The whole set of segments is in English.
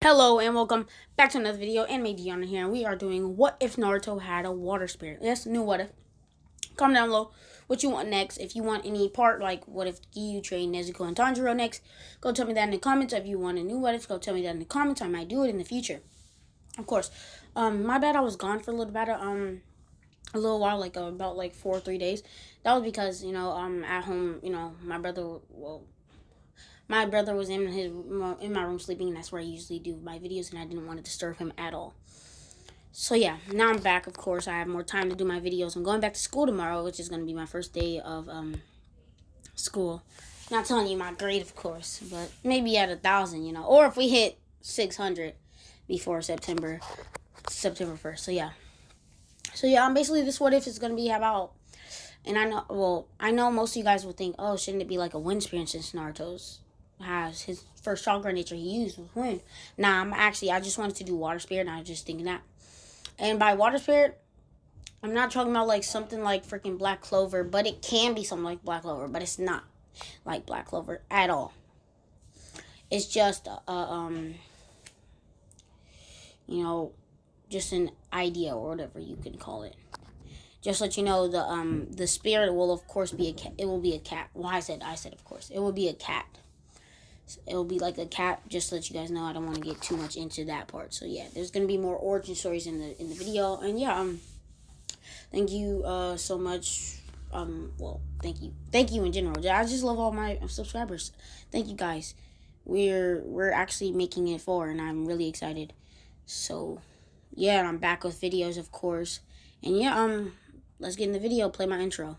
Hello and welcome back to another video. Anime Diana here, and we are doing What If Naruto Had a Water Spirit. Yes, new what if. Comment down below what you want next. If you want any part, like what if Giyu trained Nezuko and Tanjiro next, go tell me that in the comments. If you want a new what if, go tell me that in the comments. I might do it in the future. Of course. My bad, I was gone for a little bit, a little while, like about like 4 or 3 days. That was because, at home, my brother was in my room sleeping, and that's where I usually do my videos, and I didn't want to disturb him at all. So yeah, now I'm back. Of course, I have more time to do my videos. I'm going back to school tomorrow, which is going to be my first day of school. Not telling you my grade, of course, but maybe at 1,000, or if we hit 600 before September 1st. So yeah, basically this what if is going to be about. And I know most of you guys will think, oh, shouldn't it be like a wind spirit since Naruto's has his first chakra nature he used was wind. Nah, I just wanted to do water spirit, and I was just thinking that. And by water spirit, I'm not talking about like something like freaking Black Clover, but it can be something like Black Clover, but it's not like Black Clover at all. It's just just an idea or whatever you can call it. Just let you know, the spirit will of course be a cat. It will be a cat. Well, I said of course it will be a cat. It will be like a cat. Just to let you guys know, I don't want to get too much into that part. So yeah, there's gonna be more origin stories in the video. And yeah, thank you so much. Thank you in general. I just love all my subscribers. Thank you guys. We're actually making it forward, and I'm really excited. So yeah, I'm back with videos, of course. And yeah, let's get in the video. Play my intro.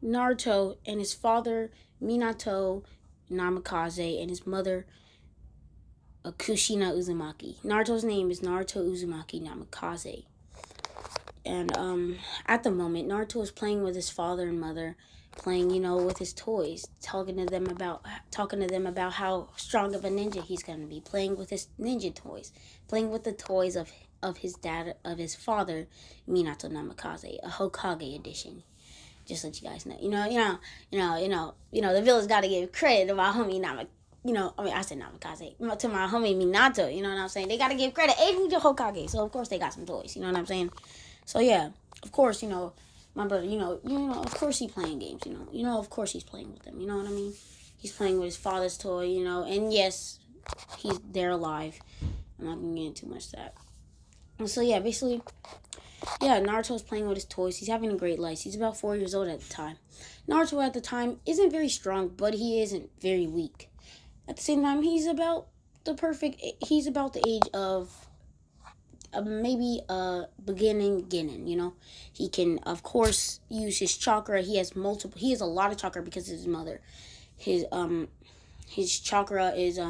Naruto and his father Minato Namikaze and his mother Kushina Uzumaki. Naruto's name is Naruto Uzumaki Namikaze. And at the moment, Naruto is playing with his father and mother, playing, with his toys, talking to them about how strong of a ninja he's gonna be, playing with his ninja toys, playing with the toys of his dad, of his father, Minato Namikaze, a Hokage edition. Just let you guys know, the village got to give credit to my homie I said Namikaze, to my homie Minato, you know what I'm saying? They got to give credit, even to Hokage, so of course they got some toys, you know what I'm saying? So yeah, of course, my brother, of course he's playing games, of course he's playing with them, you know what I mean? He's playing with his father's toy, and yes, they're alive. I'm not going to get into too much of that. And so yeah, basically, yeah, Naruto's playing with his toys. He's having a great life. He's about 4 years old at the time. Naruto at the time isn't very strong, but he isn't very weak. At the same time, he's about the age of maybe beginning Genin, He can, of course, use his chakra. He has a lot of chakra because of his mother. His chakra is,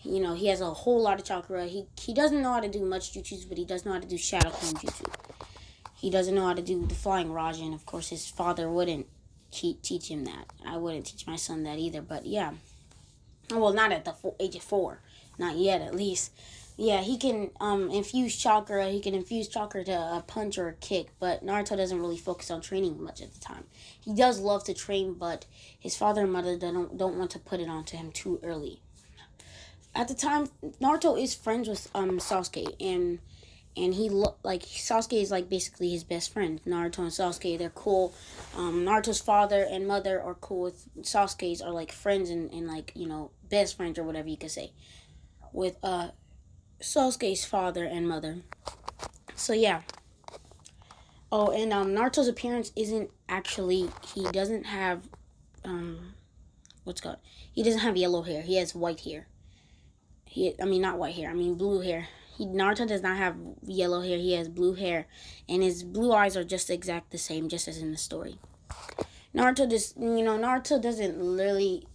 he has a whole lot of chakra. He doesn't know how to do much jutsu, but he does know how to do shadow clone jutsu. He doesn't know how to do the flying Rasen. Of course, his father wouldn't teach him that. I wouldn't teach my son that either, but yeah. Well, not at the age of 4. Not yet, at least. Yeah, he can infuse chakra. He can infuse chakra to a punch or a kick, but Naruto doesn't really focus on training much at the time. He does love to train, but his father and mother don't want to put it onto him too early. At the time, Naruto is friends with Sasuke, and Sasuke is like basically his best friend. Naruto and Sasuke, they're cool. Naruto's father and mother are cool with Sasuke's, are like friends and like, best friends or whatever you could say with Sasuke's father and mother. So yeah. Oh, and Naruto's appearance isn't actually, he doesn't have he doesn't have yellow hair. He has white hair. Not white hair. Blue hair. Naruto does not have yellow hair. He has blue hair, and his blue eyes are just the same, just as in the story. Naruto doesn't literally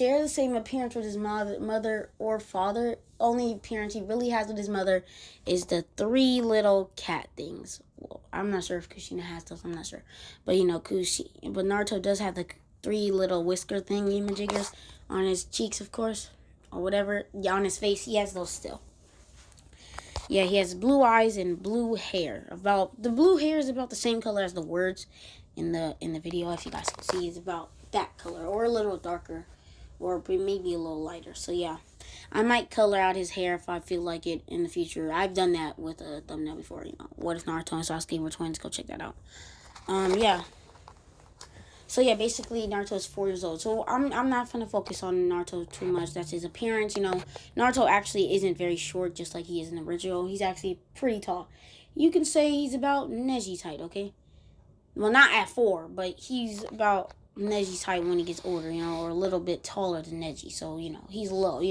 share the same appearance with his mother or father. Only appearance he really has with his mother is the 3 little cat things. Well, I'm not sure if Kushina has those. I'm not sure, but but Naruto does have the 3 little whisker thingy-majiggers on his cheeks, of course, or whatever. Yeah, on his face, he has those still. Yeah, he has blue eyes and blue hair. The blue hair is about the same color as the words in the video. If you guys can see, it's about that color or a little darker, or maybe a little lighter. So yeah, I might color out his hair if I feel like it in the future. I've done that with a thumbnail before. What if Naruto and Sasuke were twins? Go check that out. Yeah. So yeah, basically Naruto is 4 years old. So I'm not gonna focus on Naruto too much. That's his appearance. Naruto actually isn't very short, just like he is in the original. He's actually pretty tall. You can say he's about Neji's height. Okay. Well, not at 4, but he's about Neji's height when he gets older, or a little bit taller than Neji. So, he's low,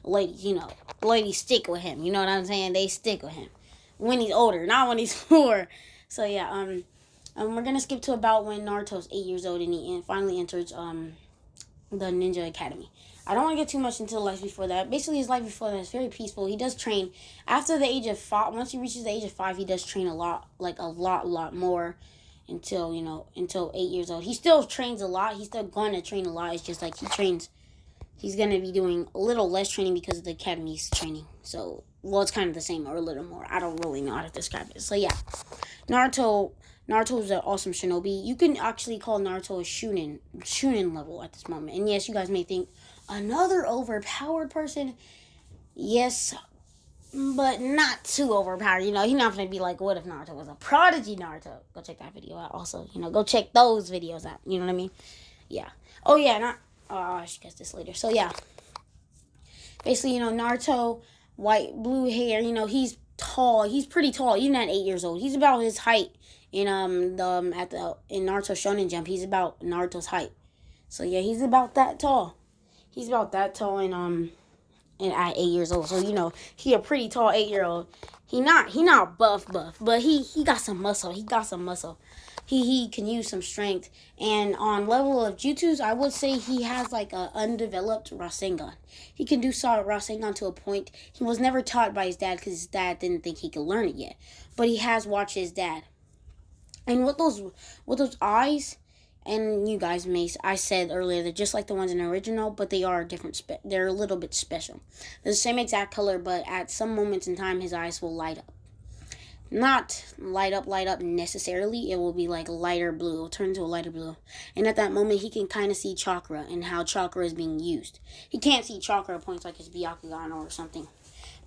ladies stick with him. You know what I'm saying? They stick with him when he's older, not when he's 4. So, yeah, we're going to skip to about when Naruto's 8 years old and he finally enters, the Ninja Academy. I don't want to get too much into the life before that. Basically, his life before that is very peaceful. He does train after the age of 5. Once he reaches the age of 5, he does train a lot more until 8 years old. He still trains a lot. He's still going to train a lot. It's just like he's going to be doing a little less training because of the academy's training. So, well, it's kind of the same or a little more. I don't really know how to describe it. So, yeah. Naruto's an awesome shinobi. You can actually call Naruto a Shunin level at this moment. And yes, you guys may think, another overpowered person? Yes, but not too overpowered. He's not going to be like, what if Naruto was a prodigy Naruto? Go check that video out. Also, go check those videos out. You know what I mean? Yeah. Oh, yeah. I should guess this later. So, yeah. Basically, Naruto, blue hair. He's tall. He's pretty tall, even at 8 years old. He's about his height in Naruto Shonen Jump. He's about Naruto's height. So, yeah, he's about that tall. He's about that tall and at 8 years old. So, he a pretty tall 8-year-old. He not buff, but he got some muscle. He can use some strength. And on level of jutsus, I would say he has like a undeveloped Rasengan. He can do solid Rasengan to a point. He was never taught by his dad because his dad didn't think he could learn it yet. But he has watched his dad. And with those eyes, and you guys I said earlier, they're just like the ones in the original, but they are different. They're a little bit special. They're the same exact color, but at some moments in time, his eyes will light up. Not light up necessarily. It will be like lighter blue. It'll turn into a lighter blue. And at that moment, he can kind of see chakra and how chakra is being used. He can't see chakra points like his Byakugan or something.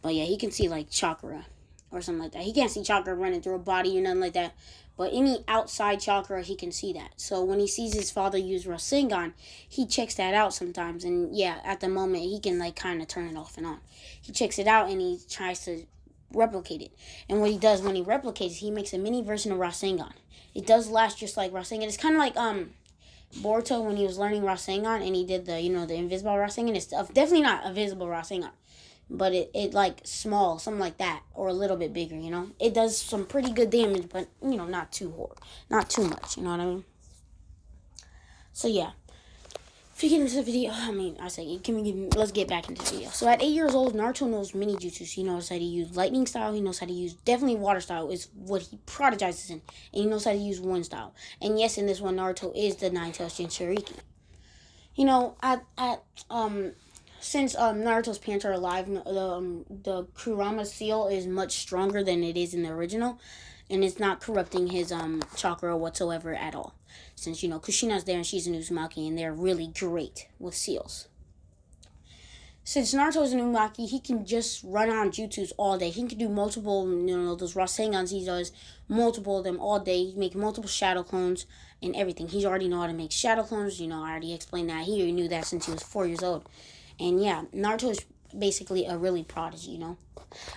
But yeah, he can see like chakra or something like that. He can't see chakra running through a body or nothing like that. But any outside chakra, he can see that. So when he sees his father use Rasengan, he checks that out sometimes. And yeah, at the moment, he can like kind of turn it off and on. He checks it out and he tries to replicate it. And what he does when he replicates, he makes a mini version of Rasengan. It does last just like Rasengan. It's kind of like Boruto when he was learning Rasengan and he did the the invisible Rasengan. It's definitely not a visible Rasengan, but it like small, something like that, or a little bit bigger. It does some pretty good damage, but not too much. You know what I mean? So yeah. If you get into the video, let's get back into the video. So at 8 years old, Naruto knows many jutsus. He knows how to use lightning style. He knows how to use, definitely water style is what he prodigizes in. And he knows how to use wind style. And yes, in this one, Naruto is the Nine-Tails Jinchuriki. Since Naruto's parents are alive, the Kurama seal is much stronger than it is in the original. And it's not corrupting his chakra whatsoever at all. Since, Kushina's there and she's an Uzumaki and they're really great with seals. Since Naruto's an Uzumaki, he can just run on jutsus all day. He can do multiple, those Rasengans he does, multiple of them all day. He can make multiple shadow clones and everything. He already know how to make shadow clones. I already explained that. He already knew that since he was 4 years old. And yeah, Naruto is basically a really prodigy,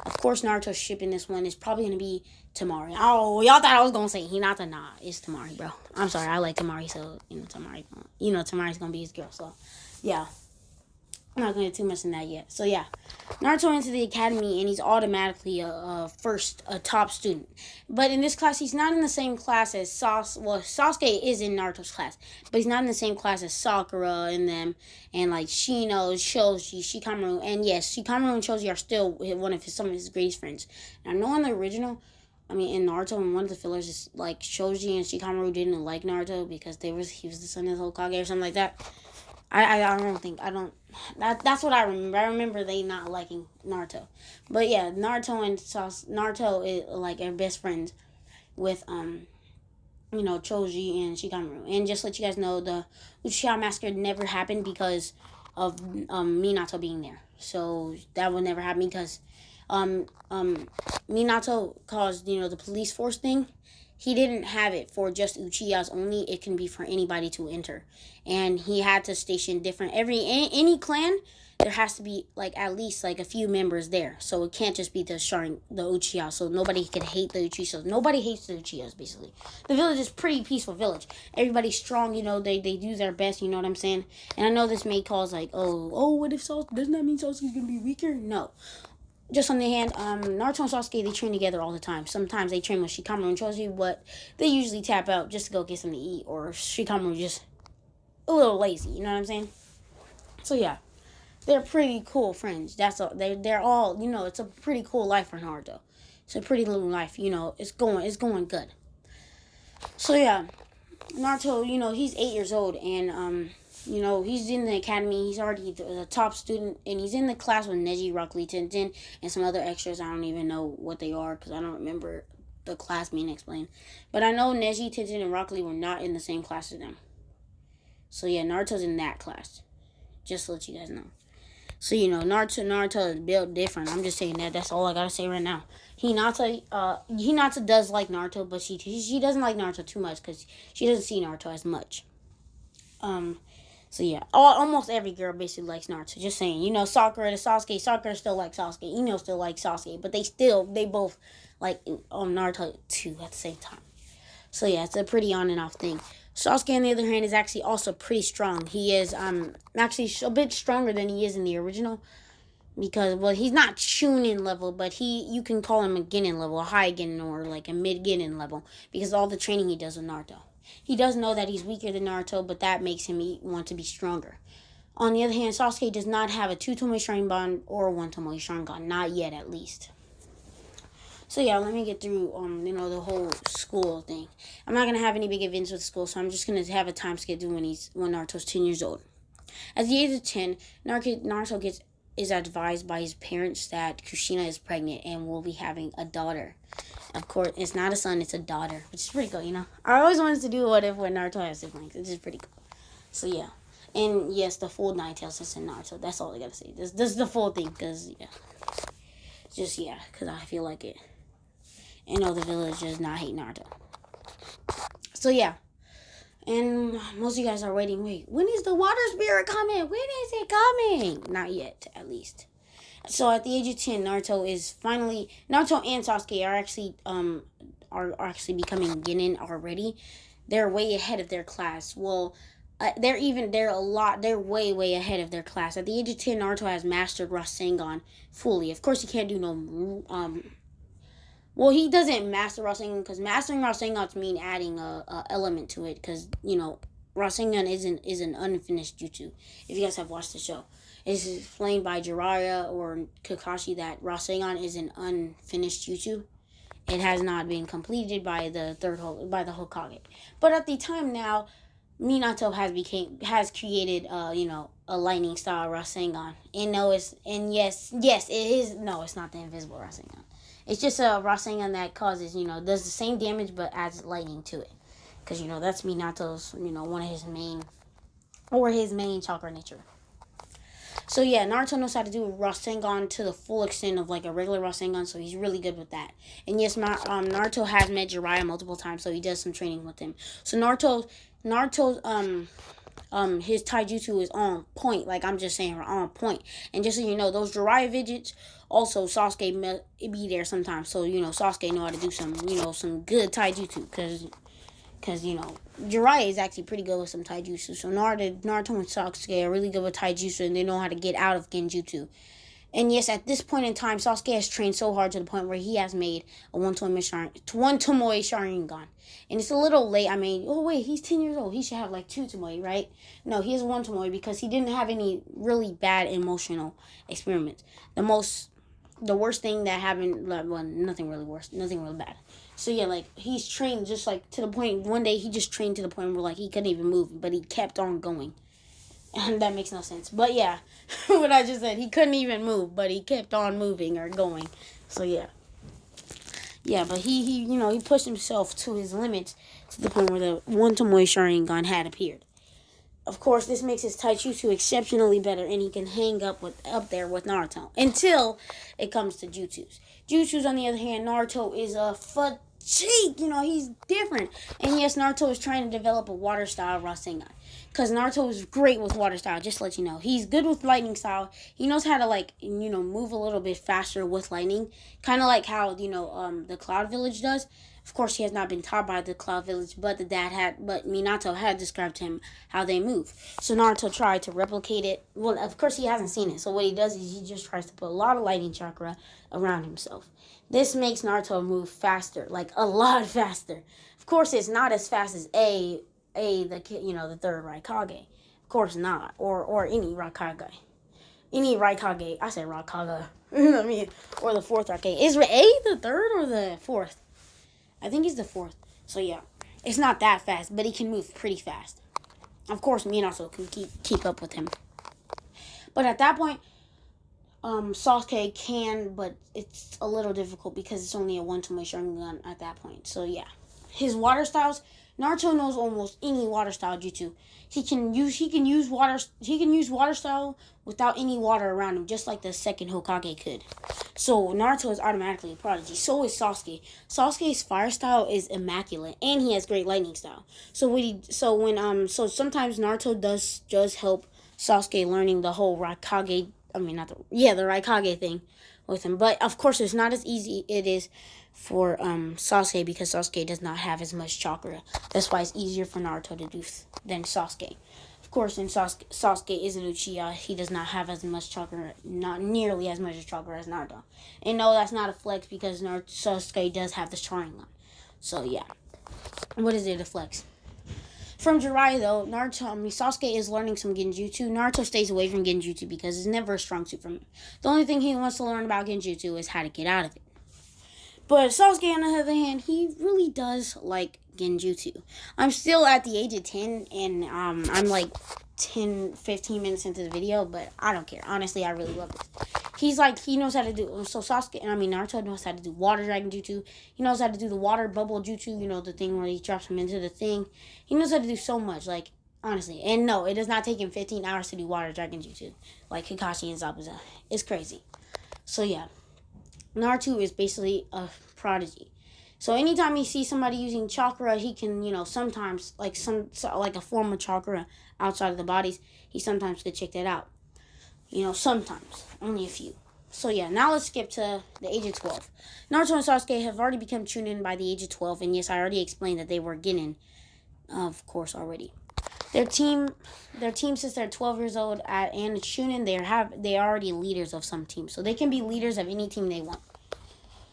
Of course, Naruto's ship in this one is probably going to be Temari. Oh, y'all thought I was going to say Hinata. Nah, it's Temari, bro. I'm sorry, I like Temari, so, Temari's going to be his girl, so, yeah. I'm not going to get too much in that yet. So yeah, Naruto into the academy and he's automatically a top student. But in this class, he's not in the same class as Sasuke is in Naruto's class, but he's not in the same class as Sakura and them, and like Shino, Shoji, Shikamaru, and yes, Shikamaru and Shoji are still some of his greatest friends. And I know in the original, I mean, in Naruto, in one of the fillers, is like Shoji and Shikamaru didn't like Naruto because he was the son of the Hokage or something like that. That's what I remember. I remember they not liking Naruto, but yeah, Naruto is like are best friends with Choji and Shikamaru. And just to let you guys know, the Uchiha massacre never happened because of Minato being there. So that would never happen because Minato caused the police force thing. He didn't have it for just Uchihas only. It can be for anybody to enter, and he had to station different any clan. There has to be like at least like a few members there, so it can't just be the Uchiha. So nobody could hate the Uchihas. Nobody hates the Uchihas. Basically, the village is pretty peaceful village. Everybody's strong. They do their best. You know what I'm saying? And I know this may cause like what if Sasuke, doesn't that mean Sasuke's gonna be weaker? No. Just on the hand, Naruto and Sasuke, they train together all the time. Sometimes they train with Shikamaru and Choji, but they usually tap out just to go get something to eat, or Shikamaru just a little lazy, you know what I'm saying? So yeah, they're pretty cool friends. That's all. They're all, it's a pretty cool life for Naruto. It's a pretty little life, it's going good. So yeah, Naruto, he's 8 years old, and he's in the academy. He's already the top student, and he's in the class with Neji, Rock Lee, Tintin, and some other extras. I don't even know what they are because I don't remember the class being explained. But I know Neji, Tintin, and Rock Lee were not in the same class as them. So yeah, Naruto's in that class. Just to let you guys know. So Naruto is built different. I'm just saying that. That's all I gotta say right now. Hinata does like Naruto, but she doesn't like Naruto too much because she doesn't see Naruto as much. So yeah, almost every girl basically likes Naruto. Just saying, Sakura to Sasuke. Sakura still likes Sasuke. Ino still likes Sasuke, but they both like Naruto too at the same time. So yeah, it's a pretty on and off thing. Sasuke, on the other hand, is actually also pretty strong. He is actually a bit stronger than he is in the original because he's not Chunin level, but you can call him a Genin level, a high Genin or like a mid Genin level because all the training he does with Naruto. He does know that he's weaker than Naruto, but that makes him want to be stronger. On the other hand, Sasuke does not have a 2 Tomoe Sharingan or 1 Tomoe Sharingan. Not yet, at least. So yeah, let me get through, the whole school thing. I'm not going to have any big events with school, so I'm just going to have a time schedule when Naruto's 10 years old. At the age of 10, Naruto is advised by his parents that Kushina is pregnant and will be having a daughter. Of course, it's not a son, it's a daughter, which is pretty cool, I always wanted to do what if when Naruto has siblings. It's just pretty cool. So, yeah. And, yes, the full 9 tails is in Naruto. That's all I gotta say. This is the full thing, because, yeah. Just, yeah, because I feel like it. And the village does not hate Naruto. So, yeah. And most of you guys are waiting. Wait, when is the water spirit coming? When is it coming? Not yet, at least. So at the age of 10, Naruto and Sasuke are actually becoming Genin already. They're way ahead of their class. Well, they're way ahead of their class. At the age of 10, Naruto has mastered Rasengan fully. Of course, he can't do no he doesn't master Rasengan because mastering Rasengan means adding a element to it because Rasengan is an unfinished jutsu. If you guys have watched the show. It's explained by Jiraiya or Kakashi that Rasengan is an unfinished jutsu. It has not been completed by the Hokage. But at the time now, Minato has created a lightning style Rasengan. And yes it is. No, it's not the invisible Rasengan. It's just a Rasengan that causes does the same damage but adds lightning to it. Because that's Minato's one of his main chakra nature. So yeah, Naruto knows how to do Rasengan to the full extent of like a regular Rasengan, so he's really good with that. And yes, Naruto has met Jiraiya multiple times, so he does some training with him. So Naruto's his taijutsu is on point, like I'm just saying, on point. And just so you know, those Jiraiya vidgets, also Sasuke be there sometimes. So Sasuke know how to do some good taijutsu, because Jiraiya is actually pretty good with some taijutsu. So Naruto and Sasuke are really good with taijutsu, and they know how to get out of genjutsu. And yes, at this point in time, Sasuke has trained so hard to the point where he has made a one Tomoe Sharingan. And it's a little late. I mean, oh wait, he's 10 years old. He should have like two Tomoe, right? No, he has one Tomoe because he didn't have any really bad emotional experiments. The worst thing that happened, well, nothing really worse, nothing really bad. So yeah, like he's trained just like to the point. One day he just trained to the point where like he couldn't even move, but he kept on going. And that makes no sense. But yeah, what I just said, he couldn't even move, but he kept on moving or going. So yeah. Yeah, but he pushed himself to his limits to the point where the one Tomoe Sharingan had appeared. Of course, this makes his taijutsu exceptionally better, and he can hang up there with Naruto until it comes to jutsus. Jutsus, on the other hand, Naruto is a fatigue. He's different. And yes, Naruto is trying to develop a water style Rasengan. Because Naruto is great with water style, just to let you know. He's good with lightning style. He knows how to, move a little bit faster with lightning. Kind of like how, the Cloud Village does. Of course, he has not been taught by the Cloud Village, but Minato had described to him how they move. So Naruto tried to replicate it. Well, of course, he hasn't seen it. So what he does is he just tries to put a lot of lightning chakra around himself. This makes Naruto move faster, like a lot faster. Of course, it's not as fast as the third Raikage. Of course not, or any Raikage. Any Raikage. I said Raikage. Or the fourth Raikage. Is A the third or the fourth? I think he's the fourth. So yeah, it's not that fast, but he can move pretty fast. Of course, Minato can keep up with him. But at that point, Sasuke can, but it's a little difficult because it's only a one Tomoe Sharingan at that point. So yeah, his water styles. Naruto knows almost any water style jutsu. He can use water style without any water around him, just like the second Hokage could. So Naruto is automatically a prodigy. So is Sasuke. Sasuke's fire style is immaculate, and he has great lightning style. So sometimes Naruto does help Sasuke learning the whole Raikage. The Raikage thing with him. But of course, it's not as easy it is for Sasuke because Sasuke does not have as much chakra. That's why it's easier for Naruto to do than Sasuke. Of course, since Sasuke is an Uchiha, he does not have as much chakra, not nearly as much chakra as Naruto. And no, that's not a flex because Sasuke does have the Sharingan. So yeah, what is it a flex? From Jiraiya, though, Sasuke is learning some Genjutsu. Naruto stays away from Genjutsu because it's never a strong suit for him. The only thing he wants to learn about Genjutsu is how to get out of it. But Sasuke, on the other hand, he really does like Genjutsu. I'm still at the age of 10, and I'm like 15 minutes into the video, but I don't care. Honestly, I really love this. He knows how to do, Naruto knows how to do water dragon jutsu. He knows how to do the water bubble jutsu, the thing where he drops him into the thing. He knows how to do so much, honestly. And no, it does not take him 15 hours to do water dragon jutsu, like Kakashi and Zabuza. It's crazy. So yeah, Naruto is basically a prodigy. So anytime he sees somebody using chakra, he can, sometimes, like a form of chakra outside of the bodies, he sometimes could check that out. Sometimes. Only a few. So yeah, now let's skip to the age of 12. Naruto and Sasuke have already become Chunin by the age of 12, and yes, I already explained that they were Genin, of course, already. Their team since they're 12 years old and Chunin, they are already leaders of some teams, so they can be leaders of any team they want.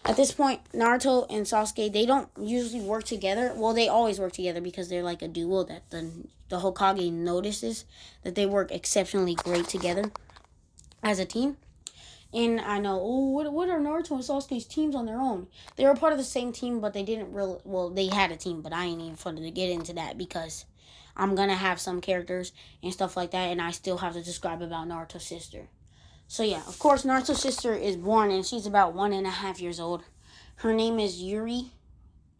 At this point, Naruto and Sasuke, they don't usually work together. Well, they always work together because they're like a duo that the Hokage notices that they work exceptionally great together as a team. And I know, what are Naruto and Sasuke's teams on their own? They were part of the same team, but they didn't they had a team, but I ain't even fun to get into that because I'm going to have some characters and stuff like that, and I still have to describe about Naruto's sister. So yeah, of course, Naruto's sister is born, and she's about 1.5 years old. Her name is Yuri.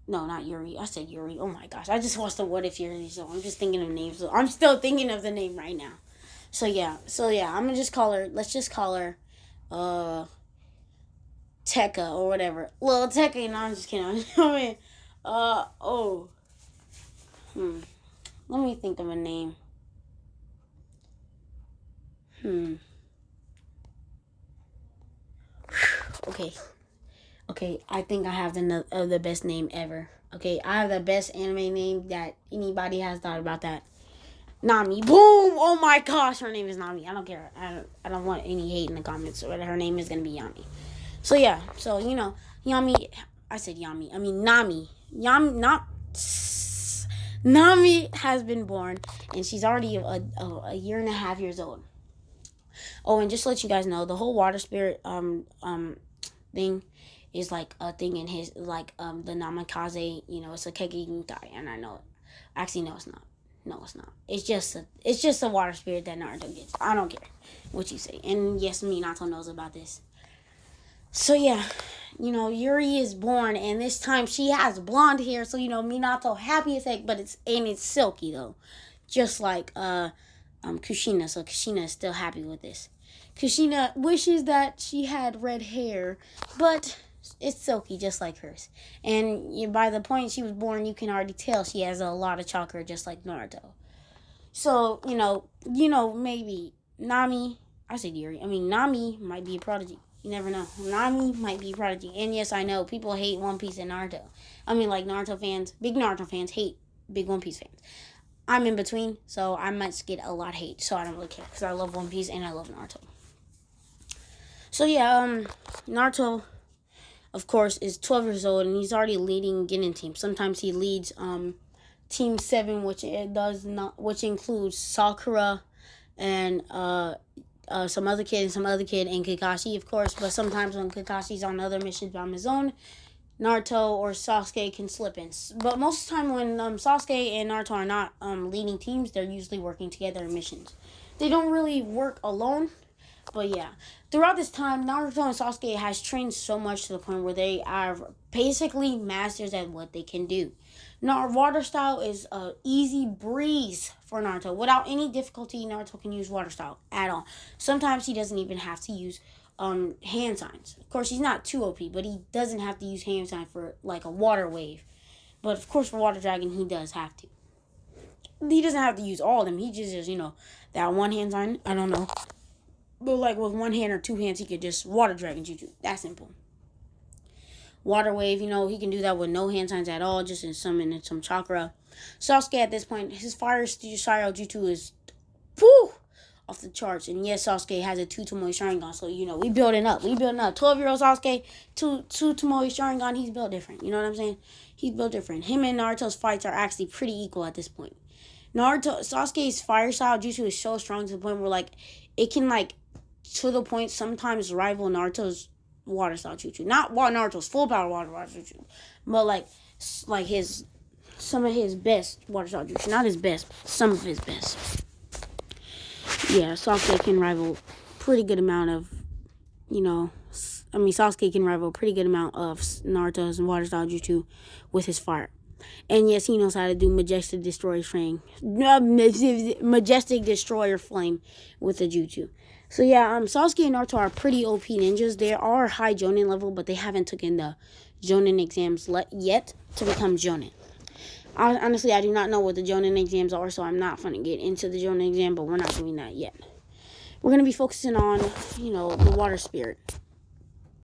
No, not Yuri. I said Yuri. Oh my gosh, I just watched the What If Yuri, so I'm just thinking of names. So I'm still thinking of the name right now. So yeah, I'm gonna just call her. Let's just call her, Tekka or whatever. Well, Tekka. No, I'm just kidding. Let me think of a name. Okay, I think I have the best name ever. Okay, I have the best anime name that anybody has thought about that. Nami. Boom! Oh my gosh, her name is Nami. I don't care. I don't want any hate in the comments. But her name is gonna be Yami. So yeah. So Yami. I said Yami. I mean Nami. Not. Nami has been born, and she's already a year and a half years old. Oh, and just to let you guys know, the whole water spirit thing is like a thing in his like the Namikaze. It's a Kekigunkai, and I know it. Actually, no, it's not. No, it's not. It's just a water spirit that Naruto gets. I don't care what you say. And yes, Minato knows about this. So yeah, Yuri is born, and this time she has blonde hair. So Minato happy as heck, but it's silky though, just like Kushina. So Kushina is still happy with this. Kushina wishes that she had red hair, but it's silky just like hers. And by the point she was born, you can already tell she has a lot of chakra just like Naruto. So, maybe Nami, I said Yuri, Nami might be a prodigy. You never know. Nami might be a prodigy. And yes, I know people hate One Piece and Naruto. Like Naruto fans, big Naruto fans hate big One Piece fans. I'm in between, so I might get a lot of hate, so I don't really care because I love One Piece and I love Naruto. So yeah, Naruto, of course, is 12 years old, and he's already leading Genin team. Sometimes he leads Team 7, which includes Sakura and some other kid, and Kakashi, of course. But sometimes when Kakashi's on other missions on his own, Naruto or Sasuke can slip in. But most of the time when Sasuke and Naruto are not leading teams, they're usually working together in missions. They don't really work alone. But yeah, throughout this time, Naruto and Sasuke has trained so much to the point where they are basically masters at what they can do. Water style is a easy breeze for Naruto. Without any difficulty, Naruto can use water style at all. Sometimes he doesn't even have to use hand signs. Of course, he's not too OP, but he doesn't have to use hand signs for like a water wave. But of course, for Water Dragon, he does have to. He doesn't have to use all of them. He just that one hand sign. I don't know. But like with one hand or two hands, he could just Water Dragon Jutsu. That simple. Water Wave, he can do that with no hand signs at all, just in some chakra. Sasuke at this point, his Fire Style Jutsu is off the charts. And yes, Sasuke has a 2 Tomoe Sharingan, so we building up. 12-year-old Sasuke, 2 Tomoe Sharingan, he's built different. You know what I'm saying? He's built different. Him and Naruto's fights are actually pretty equal at this point. Sasuke's Fire Style Jutsu is so strong to the point where it can to the point sometimes rival Naruto's water style jutsu. Not Naruto's full power water jutsu, but some of his best water style jutsu. Not his best, some of his best. Yeah, Sasuke can rival pretty good amount of, Sasuke can rival a pretty good amount of Naruto's water style jutsu with his fire. And yes, he knows how to do Majestic Destroyer Flame with the jutsu. So yeah, Sasuke and Naruto are pretty OP ninjas. They are high Jonin level, but they haven't taken the Jonin exams yet to become Jonin. Honestly, I do not know what the Jonin exams are, so I'm not going to get into the Jonin exam, but we're not doing that yet. We're going to be focusing on, the water spirit.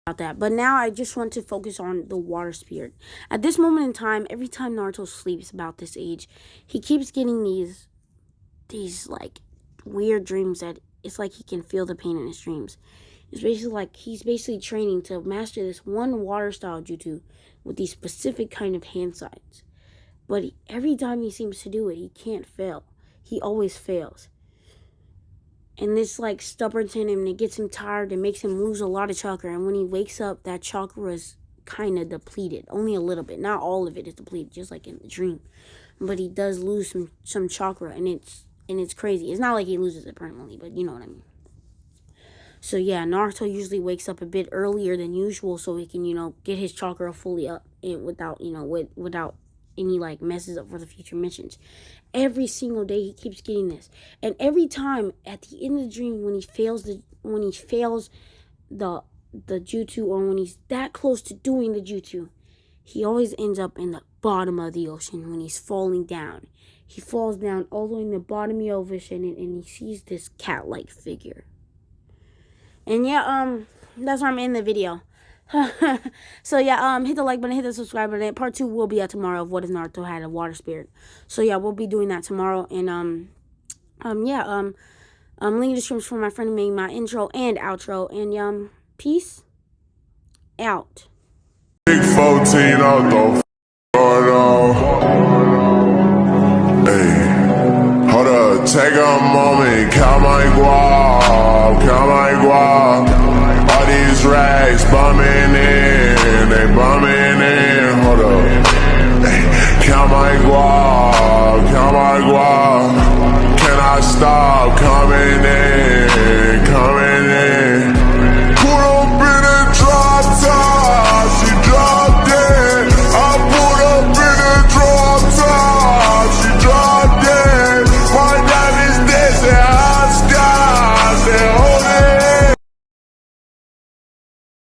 About that. But now I just want to focus on the water spirit. At this moment in time, every time Naruto sleeps about this age, he keeps getting these weird dreams that it's like he can feel the pain in his dreams. It's basically he's training to master this one water style jutsu with these specific kind of hand signs. But every time he seems to do it, he can't fail. He always fails. And this stubborns in him, and it gets him tired and makes him lose a lot of chakra. And when he wakes up, that chakra is kind of depleted. Only a little bit. Not all of it is depleted, just like in the dream. But he does lose some chakra, and it's crazy. It's not like he loses it permanently, but you know what I mean. So yeah, Naruto usually wakes up a bit earlier than usual so he can, get his chakra fully up and without any messes up for the future missions. Every single day he keeps getting this. And every time at the end of the dream when he fails the jutsu, or when he's that close to doing the jutsu, he always ends up in the bottom of the ocean when he's falling down. He falls down all the way in the bottom of the ocean, and he sees this cat-like figure. And yeah, that's where I'm in the video. So yeah, hit the like button, hit the subscribe button. Part 2 will be out tomorrow of what if Naruto had a water spirit. So yeah, we'll be doing that tomorrow. And yeah, link in the description for my friend who made my intro and outro. And peace out. Big 14 out the hey, hold up, take a moment, count my guap, count my guap. All these racks bumming in.